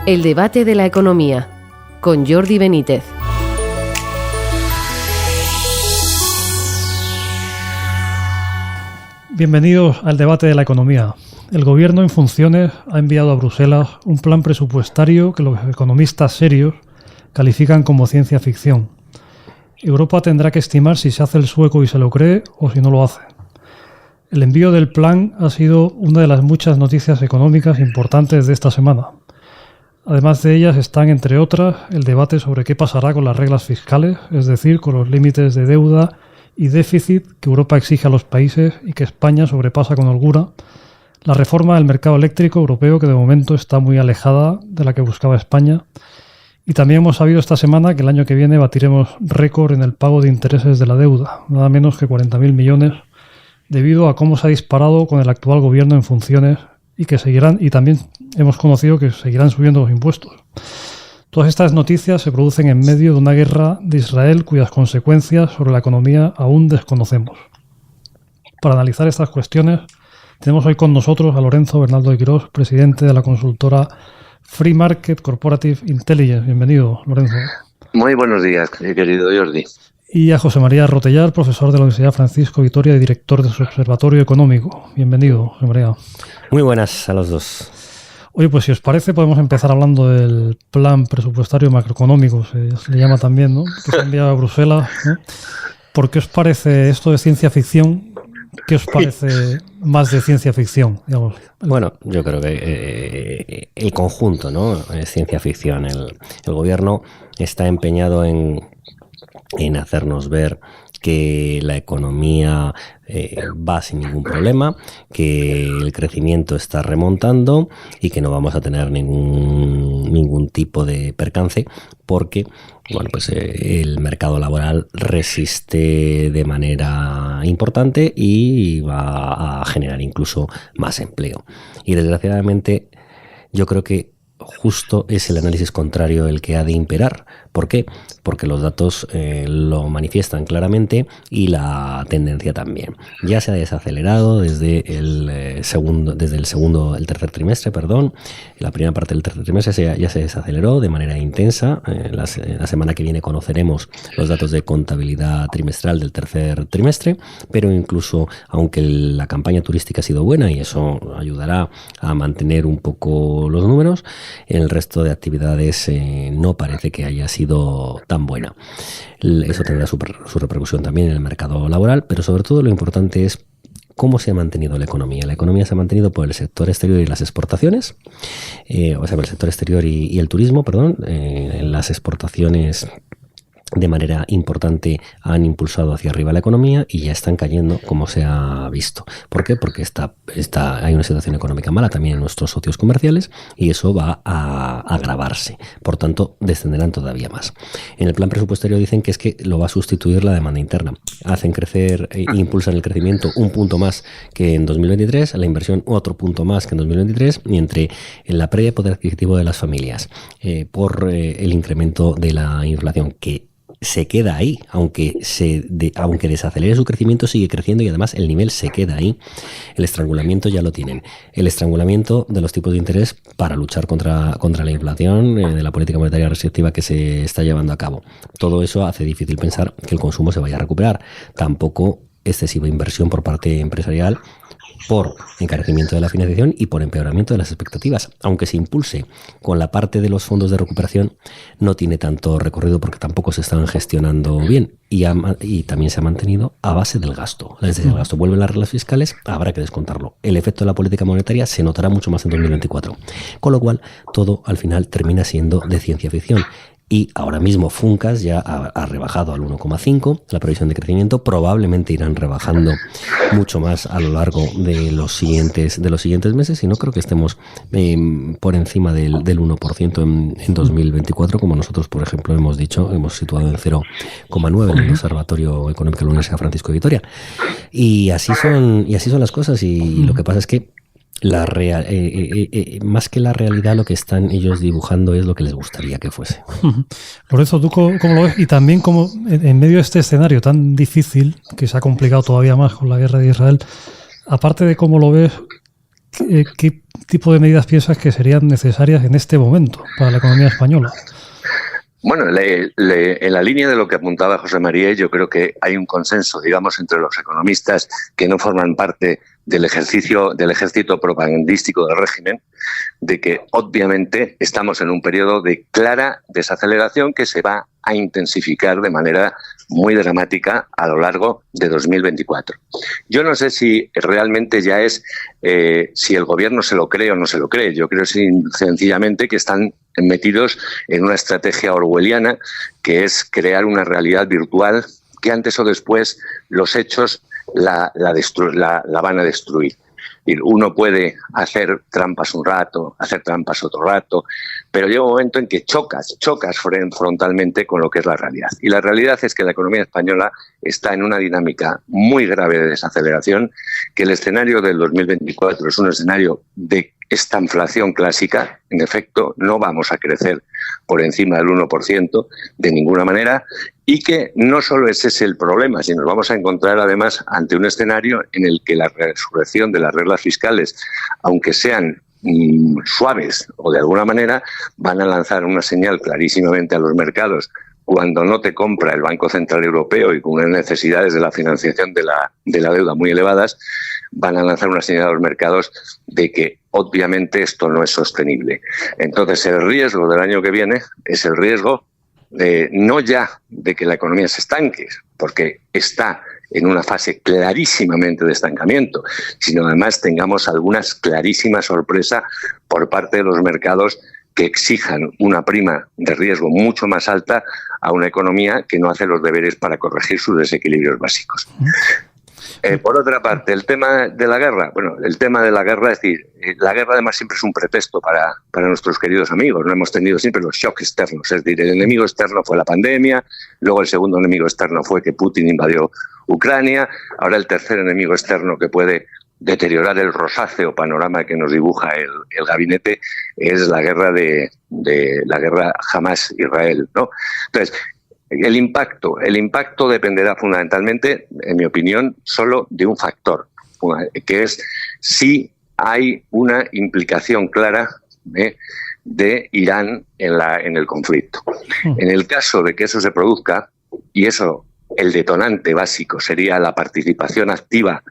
El debate de la economía, con Jordi Benítez. Bienvenidos al debate de la economía. El Gobierno en funciones ha enviado a Bruselas un plan presupuestario que los economistas serios califican como ciencia ficción. Europa tendrá que estimar si se hace el sueco y se lo cree o si no lo hace. El envío del plan ha sido una de las muchas noticias económicas importantes de esta semana. Además de ellas están, entre otras, el debate sobre qué pasará con las reglas fiscales, es decir, con los límites de deuda y déficit que Europa exige a los países y que España sobrepasa con holgura, la reforma del mercado eléctrico europeo, que de momento está muy alejada de la que buscaba España, y también hemos sabido esta semana que el año que viene batiremos récord en el pago de intereses de la deuda, nada menos que 40.000 millones, debido a cómo se ha disparado con el actual gobierno en funciones y que seguirán, y también hemos conocido que seguirán subiendo los impuestos. Todas estas noticias se producen en medio de una guerra de Israel cuyas consecuencias sobre la economía aún desconocemos. Para analizar estas cuestiones, tenemos hoy con nosotros a Lorenzo Bernaldo de Quirós, presidente de la consultora Free Market Corporative Intelligence. Bienvenido, Lorenzo. Muy buenos días, querido Jordi. Y a José María Rotellar, profesor de la Universidad Francisco Vitoria y director de su Observatorio Económico. Bienvenido, José María. Muy buenas a los dos. Oye, pues si os parece podemos empezar hablando del plan presupuestario macroeconómico, se le llama también, ¿no? Que se ha enviado a Bruselas, ¿no? ¿Por qué os parece esto de ciencia ficción? ¿Qué os parece más de ciencia ficción, digamos? Bueno, yo creo que el conjunto, ¿no? Es ciencia ficción. El gobierno está empeñado en hacernos ver que la economía va sin ningún problema, que el crecimiento está remontando y que no vamos a tener ningún tipo de percance porque el mercado laboral resiste de manera importante y va a generar incluso más empleo. Y desgraciadamente yo creo que justo es el análisis contrario el que ha de imperar. ¿Por qué? Porque los datos lo manifiestan claramente y la tendencia también. Ya se ha desacelerado desde el tercer trimestre, la primera parte del tercer trimestre ya se desaceleró de manera intensa. La semana que viene conoceremos los datos de contabilidad trimestral del tercer trimestre, pero incluso aunque la campaña turística ha sido buena y eso ayudará a mantener un poco los números, el resto de actividades no parece que haya sido tan buena. Eso tendrá su repercusión también en el mercado laboral, pero sobre todo lo importante es cómo se ha mantenido la economía. La economía se ha mantenido por el sector exterior y las exportaciones, por el sector exterior y el turismo, las exportaciones de manera importante han impulsado hacia arriba la economía y ya están cayendo como se ha visto. ¿Por qué? Porque hay una situación económica mala también en nuestros socios comerciales y eso va a agravarse. Por tanto, descenderán todavía más. En el plan presupuestario dicen que es que lo va a sustituir la demanda interna. Hacen crecer, impulsan el crecimiento un punto más que en 2023, la inversión otro punto más que en 2023 y entre la pérdida de poder adquisitivo de las familias por el incremento de la inflación que se queda ahí, aunque desacelere su crecimiento, sigue creciendo y además el nivel se queda ahí. El estrangulamiento ya lo tienen. El estrangulamiento de los tipos de interés para luchar contra la inflación, de la política monetaria restrictiva que se está llevando a cabo. Todo eso hace difícil pensar que el consumo se vaya a recuperar. Tampoco excesiva inversión por parte empresarial por encarecimiento de la financiación y por empeoramiento de las expectativas. Aunque se impulse con la parte de los fondos de recuperación, no tiene tanto recorrido porque tampoco se están gestionando bien y también se ha mantenido a base del gasto. Desde el gasto vuelven las reglas fiscales, habrá que descontarlo. El efecto de la política monetaria se notará mucho más en 2024. Con lo cual, todo al final termina siendo de ciencia ficción. Y ahora mismo Funcas ya ha rebajado al 1,5 la previsión de crecimiento. Probablemente irán rebajando mucho más a lo largo de los siguientes meses y no creo que estemos por encima del 1% en 2024, como nosotros, por ejemplo, hemos situado en 0,9 en el Observatorio Económico de la Universidad Francisco Vitoria. Y así son las cosas y lo que pasa es que más que la realidad, lo que están ellos dibujando es lo que les gustaría que fuese. Lorenzo, ¿tú cómo lo ves? Y también como en medio de este escenario tan difícil, que se ha complicado todavía más con la guerra de Israel, aparte de cómo lo ves, ¿qué tipo de medidas piensas que serían necesarias en este momento para la economía española? Bueno, en la línea de lo que apuntaba José María, yo creo que hay un consenso, digamos, entre los economistas que no forman parte del ejército propagandístico del régimen, de que obviamente estamos en un periodo de clara desaceleración que se va a intensificar de manera muy dramática a lo largo de 2024. Yo no sé si realmente ya es si el gobierno se lo cree o no se lo cree. Yo creo sencillamente que están metidos en una estrategia orwelliana, que es crear una realidad virtual que antes o después los hechos la van a destruir. Uno puede hacer trampas un rato, hacer trampas otro rato, pero llega un momento en que chocas frontalmente con lo que es la realidad. Y la realidad es que la economía española está en una dinámica muy grave de desaceleración, que el escenario del 2024 es un escenario de estanflación clásica. En efecto, no vamos a crecer por encima del 1% de ninguna manera, y que no solo ese es el problema, sino nos vamos a encontrar además ante un escenario en el que la resurrección de las reglas fiscales, aunque sean suaves o de alguna manera, van a lanzar una señal clarísimamente a los mercados. Cuando no te compra el Banco Central Europeo y con unas necesidades de la financiación de la deuda muy elevadas, van a lanzar una señal a los mercados de que obviamente esto no es sostenible. Entonces el riesgo del año que viene es el riesgo no ya de que la economía se estanque, porque está en una fase clarísimamente de estancamiento, sino además tengamos algunas clarísimas sorpresas por parte de los mercados que exijan una prima de riesgo mucho más alta a una economía que no hace los deberes para corregir sus desequilibrios básicos. Por otra parte, el tema de la guerra. Bueno, el tema de la guerra, es decir, la guerra además siempre es un pretexto para nuestros queridos amigos. No hemos tenido siempre los shocks externos. Es decir, el enemigo externo fue la pandemia, luego el segundo enemigo externo fue que Putin invadió Ucrania, ahora el tercer enemigo externo que puede deteriorar el rosáceo panorama que nos dibuja el gabinete es la guerra la guerra Hamás-Israel, ¿no? Entonces, el impacto dependerá fundamentalmente, en mi opinión, solo de un factor, que es si hay una implicación clara de Irán en el conflicto. En el caso de que eso se produzca, y eso, el detonante básico sería la participación activa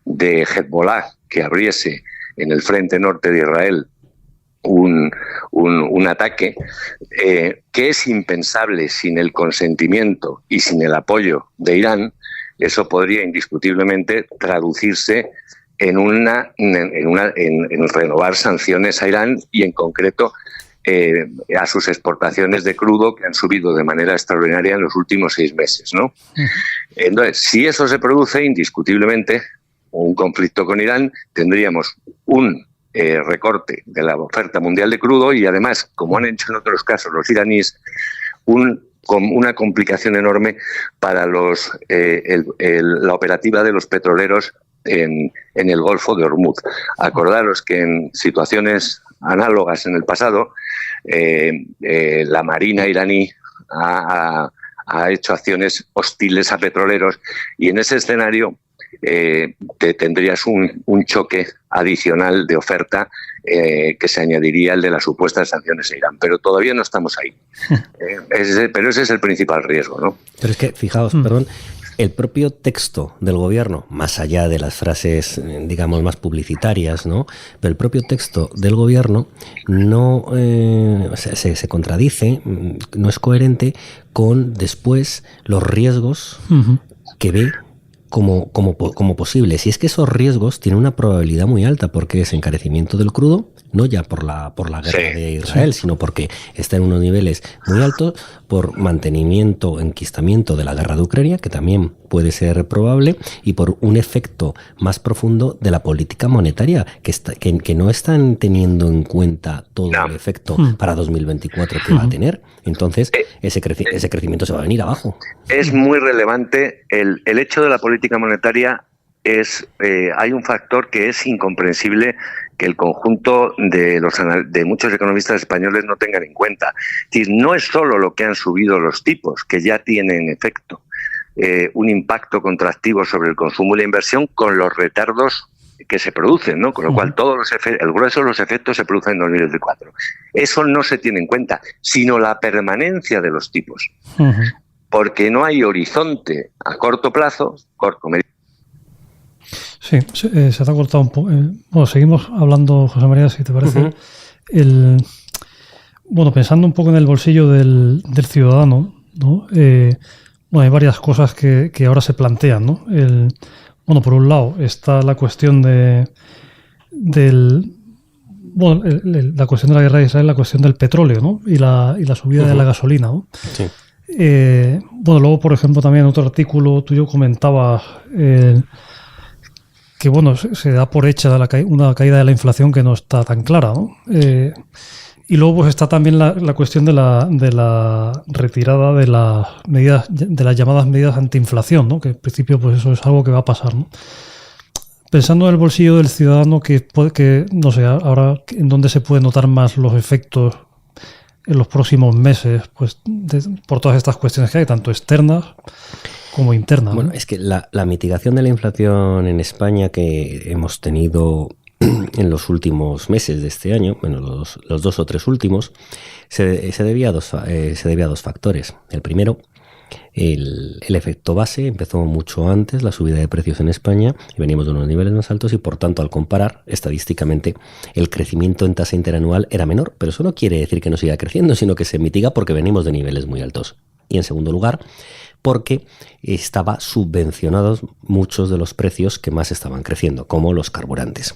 de Hezbollah, que abriese en el frente norte de Israel un ataque que es impensable sin el consentimiento y sin el apoyo de Irán. Eso podría indiscutiblemente traducirse en renovar sanciones a Irán y en concreto a sus exportaciones de crudo, que han subido de manera extraordinaria en los últimos 6 meses, ¿no? Entonces, si eso se produce, indiscutiblemente, un conflicto con Irán, tendríamos un recorte de la oferta mundial de crudo y además, como han hecho en otros casos los iraníes, una complicación enorme para la operativa de los petroleros en el Golfo de Hormuz. Acordaros que en situaciones análogas en el pasado, la Marina iraní ha hecho acciones hostiles a petroleros, y en ese escenario tendrías un choque adicional de oferta que se añadiría al de las supuestas sanciones a Irán. Pero todavía no estamos ahí. Pero ese es el principal riesgo, ¿no? Pero es que, fijaos, perdón, el propio texto del gobierno, más allá de las frases, digamos, más publicitarias, ¿no? Pero el propio texto del gobierno no se contradice, no es coherente con después los riesgos que ve como posibles. Y es que esos riesgos tienen una probabilidad muy alta, porque es encarecimiento del crudo, no ya por la guerra de Israel, sino porque está en unos niveles muy altos, por mantenimiento, enquistamiento de la guerra de Ucrania, que también puede ser probable, y por un efecto más profundo de la política monetaria, que no están teniendo en cuenta todo el efecto para 2024 que va a tener. Entonces, ese crecimiento se va a venir abajo. Es muy relevante el hecho de la política monetaria. Hay un factor que es incomprensible que el conjunto de muchos economistas españoles no tengan en cuenta. Es decir, no es solo lo que han subido los tipos, que ya tienen efecto un impacto contractivo sobre el consumo y la inversión, con los retardos que se producen, ¿no? Con lo cual el grueso de los efectos se producen en 2024. Eso no se tiene en cuenta, sino la permanencia de los tipos. Porque no hay horizonte a corto plazo, medio. Sí, se te ha cortado un poco. Bueno, seguimos hablando, José María, si te parece. Bueno, pensando un poco en el bolsillo del ciudadano, ¿no? Bueno, hay varias cosas que ahora se plantean, ¿no? Bueno, por un lado está la cuestión la cuestión de la guerra de Israel, la cuestión del petróleo, ¿no? Y la subida de la gasolina, ¿no? Sí. Bueno, luego, por ejemplo, también en otro artículo tuyo comentabas que, bueno, se da por hecha una caída de la inflación que no está tan clara, ¿no? Y luego pues está también la cuestión de la retirada de las medidas, de las llamadas medidas antiinflación, ¿no? Que en principio pues eso es algo que va a pasar, ¿no? Pensando en el bolsillo del ciudadano, que no sé, ahora en dónde se pueden notar más los efectos en los próximos meses, pues por todas estas cuestiones que hay, tanto externas como internas. Bueno, ¿no? es que la mitigación de la inflación en España que hemos tenido en los últimos meses de este año, bueno, los 2 o 3 últimos, se debía a dos factores. El primero, el efecto base, empezó mucho antes la subida de precios en España y venimos de unos niveles más altos y por tanto al comparar estadísticamente el crecimiento en tasa interanual era menor, pero eso no quiere decir que no siga creciendo, sino que se mitiga porque venimos de niveles muy altos. Y en segundo lugar, porque estaba subvencionados muchos de los precios que más estaban creciendo, como los carburantes.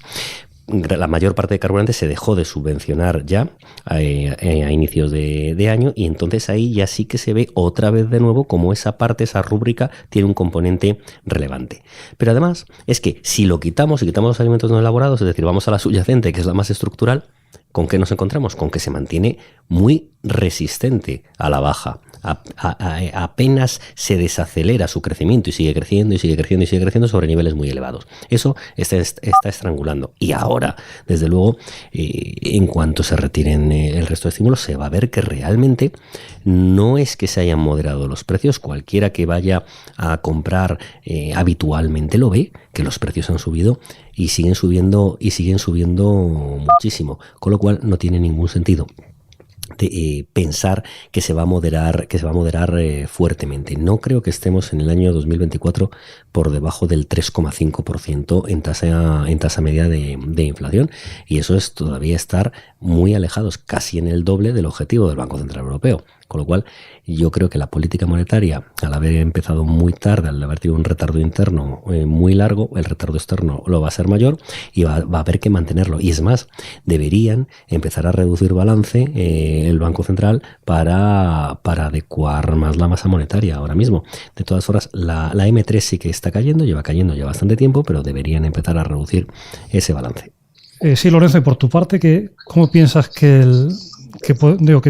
La mayor parte de carburantes se dejó de subvencionar ya a inicios de año y entonces ahí ya sí que se ve otra vez de nuevo como esa rúbrica tiene un componente relevante. Pero además es que si lo quitamos, si quitamos los alimentos no elaborados, es decir, vamos a la subyacente, que es la más estructural, ¿con qué nos encontramos? Con que se mantiene muy resistente a la baja. Apenas se desacelera su crecimiento y sigue creciendo y sigue creciendo y sigue creciendo sobre niveles muy elevados. Eso está estrangulando. Y ahora, desde luego, en cuanto se retiren el resto de estímulos, se va a ver que realmente no es que se hayan moderado los precios. Cualquiera que vaya a comprar habitualmente lo ve, que los precios han subido y siguen subiendo muchísimo. Con lo cual no tiene ningún sentido pensar que se va a moderar fuertemente. No creo que estemos en el año 2024 por debajo del 3,5% en tasa media de inflación, y eso es todavía estar muy alejados, casi en el doble del objetivo del Banco Central Europeo. Con lo cual, yo creo que la política monetaria, al haber empezado muy tarde, al haber tenido un retardo interno muy largo, el retardo externo lo va a ser mayor y va a haber que mantenerlo. Y es más, deberían empezar a reducir balance el Banco Central para adecuar más la masa monetaria ahora mismo. De todas formas, la M3 sí que está cayendo, lleva cayendo ya bastante tiempo, pero deberían empezar a reducir ese balance. Sí, Lorenzo, y por tu parte, ¿cómo piensas qué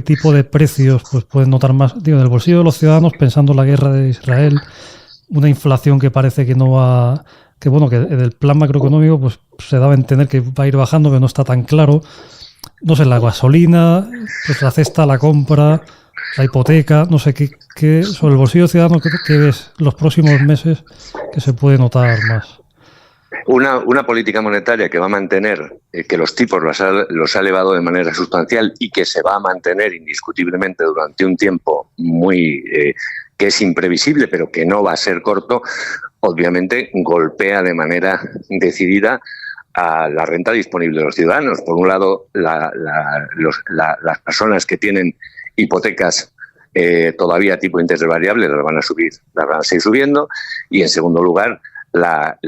tipo de precios pues pueden notar más en el bolsillo de los ciudadanos, pensando en la guerra de Israel, una inflación que parece que no va, que en el plan macroeconómico pues se daba a entender que va a ir bajando, pero no está tan claro? No sé, la gasolina, pues la cesta, la compra, la hipoteca, no sé, qué sobre el bolsillo ciudadano, ¿qué ves los próximos meses que se puede notar más? Una política monetaria que va a mantener que los tipos los ha elevado de manera sustancial y que se va a mantener indiscutiblemente durante un tiempo que es imprevisible, pero que no va a ser corto, obviamente golpea de manera decidida a la renta disponible de los ciudadanos. Por un lado, las personas que tienen hipotecas todavía a tipo de interés variable las van a seguir subiendo, y en segundo lugar, la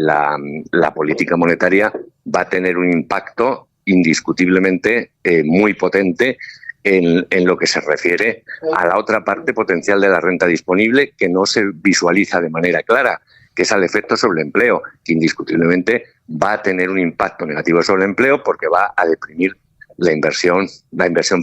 política monetaria va a tener un impacto indiscutiblemente muy potente en lo que se refiere a la otra parte potencial de la renta disponible, que no se visualiza de manera clara, que es al efecto sobre el empleo, que indiscutiblemente va a tener un impacto negativo sobre el empleo porque va a deprimir la inversión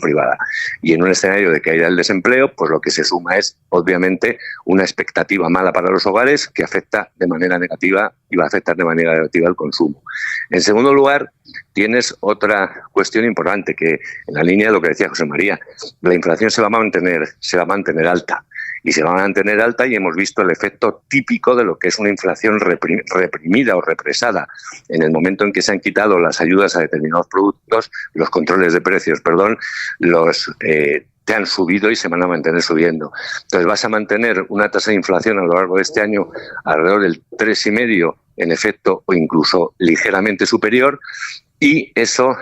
privada. Y en un escenario de caída del desempleo, pues lo que se suma es, obviamente, una expectativa mala para los hogares que afecta de manera negativa y va a afectar de manera negativa el consumo. En segundo lugar, tienes otra cuestión importante, que en la línea de lo que decía José María, la inflación se va a mantener alta. y se va a mantener alta, y hemos visto el efecto típico de lo que es una inflación reprimida o represada. En el momento en que se han quitado las ayudas a determinados productos, los controles de precios, te han subido y se van a mantener subiendo. Entonces vas a mantener una tasa de inflación a lo largo de este año alrededor del 3,5% en efecto, o incluso ligeramente superior, y eso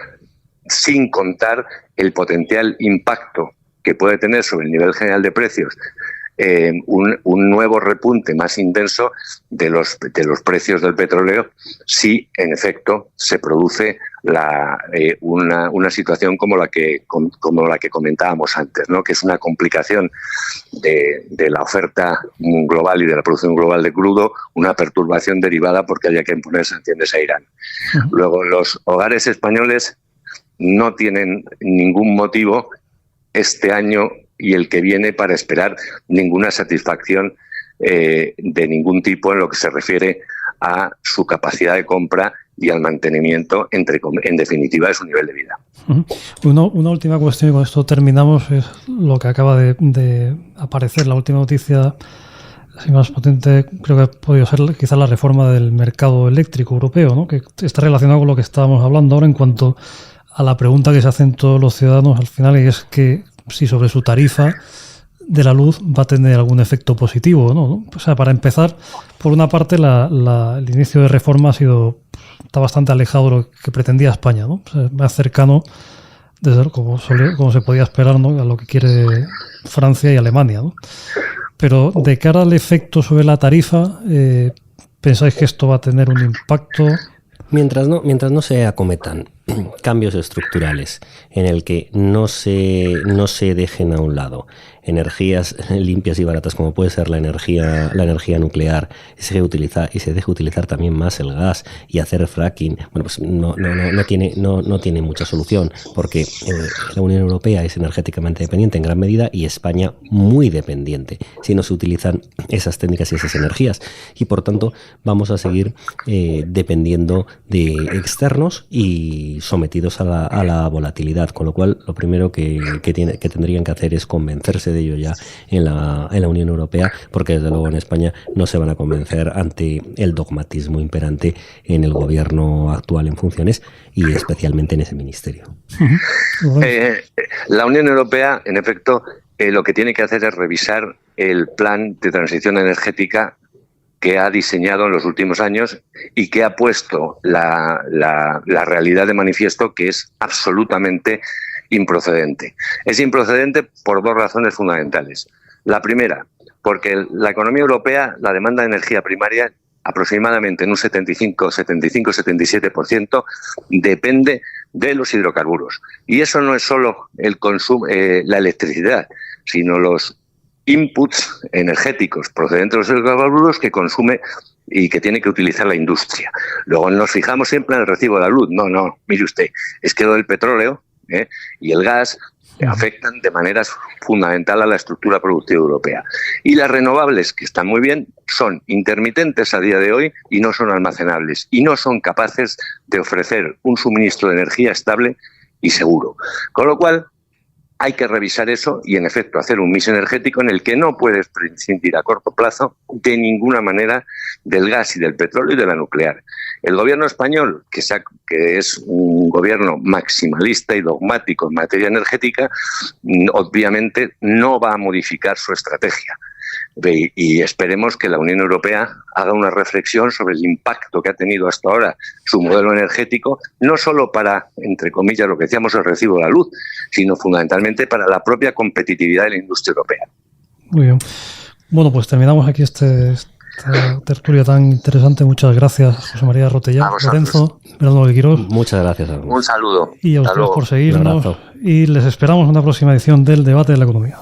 sin contar el potencial impacto que puede tener sobre el nivel general de precios un nuevo repunte más intenso de los precios del petróleo, si en efecto se produce una situación como la que comentábamos antes, ¿no? Que es una complicación de la oferta global y de la producción global de crudo, una perturbación derivada porque haya que imponer sanciones a Irán. Luego, los hogares españoles no tienen ningún motivo este año y el que viene para esperar ninguna satisfacción de ningún tipo en lo que se refiere a su capacidad de compra y al mantenimiento, en definitiva, de su nivel de vida. Una última cuestión, y con esto terminamos, es lo que acaba de aparecer, la última noticia así más potente, creo que ha podido ser quizás la reforma del mercado eléctrico europeo, ¿no? Que está relacionado con lo que estábamos hablando ahora en cuanto a la pregunta que se hacen todos los ciudadanos al final, y es que si sobre su tarifa de la luz va a tener algún efecto positivo, ¿no? O sea, para empezar, por una parte, el inicio de reforma está bastante alejado de lo que pretendía España, ¿no? O sea, más cercano, como se podía esperar, ¿no? A lo que quiere Francia y Alemania, ¿no? Pero de cara al efecto sobre la tarifa, ¿pensáis que esto va a tener un impacto? Mientras no se acometan cambios estructurales en el que no se dejen a un lado energías limpias y baratas como puede ser la energía nuclear, y se deje utilizar también más el gas y hacer fracking, bueno, pues no tiene mucha solución, porque la Unión Europea es energéticamente dependiente en gran medida y España muy dependiente si no se utilizan esas técnicas y esas energías, y por tanto vamos a seguir dependiendo de externos y sometidos a la volatilidad, con lo cual lo primero que tendrían que hacer es convencerse de ello ya en la Unión Europea, porque desde luego en España no se van a convencer ante el dogmatismo imperante en el gobierno actual en funciones y especialmente en ese ministerio. La Unión Europea, en efecto, lo que tiene que hacer es revisar el plan de transición energética que ha diseñado en los últimos años y que ha puesto la realidad de manifiesto, que es absolutamente improcedente. Es improcedente por dos razones fundamentales. La primera, porque la economía europea, la demanda de energía primaria, aproximadamente en un 75-77%, depende de los hidrocarburos. Y eso no es solo el consumo, la electricidad, sino los inputs energéticos procedentes de los hidrocarburos que consume y que tiene que utilizar la industria. Luego nos fijamos siempre en el recibo de la luz. No, mire usted, es que el petróleo y el gas afectan de manera fundamental a la estructura productiva europea. Y las renovables, que están muy bien, son intermitentes a día de hoy y no son almacenables y no son capaces de ofrecer un suministro de energía estable y seguro. Con lo cual, hay que revisar eso y, en efecto, hacer un mix energético en el que no puedes prescindir a corto plazo de ninguna manera del gas y del petróleo y de la nuclear. El gobierno español, que es un gobierno maximalista y dogmático en materia energética, obviamente no va a modificar su estrategia. Y esperemos que la Unión Europea haga una reflexión sobre el impacto que ha tenido hasta ahora su modelo energético, no solo para, entre comillas, lo que decíamos, el recibo de la luz, sino fundamentalmente para la propia competitividad de la industria europea. Muy bien. Bueno, pues terminamos aquí esta tertulia tan interesante. Muchas gracias, José María Rotellá. Lorenzo Mirando de Quirós. Muchas gracias. Un saludo. Y a ustedes por seguirnos. Y les esperamos en una próxima edición del Debate de la Economía.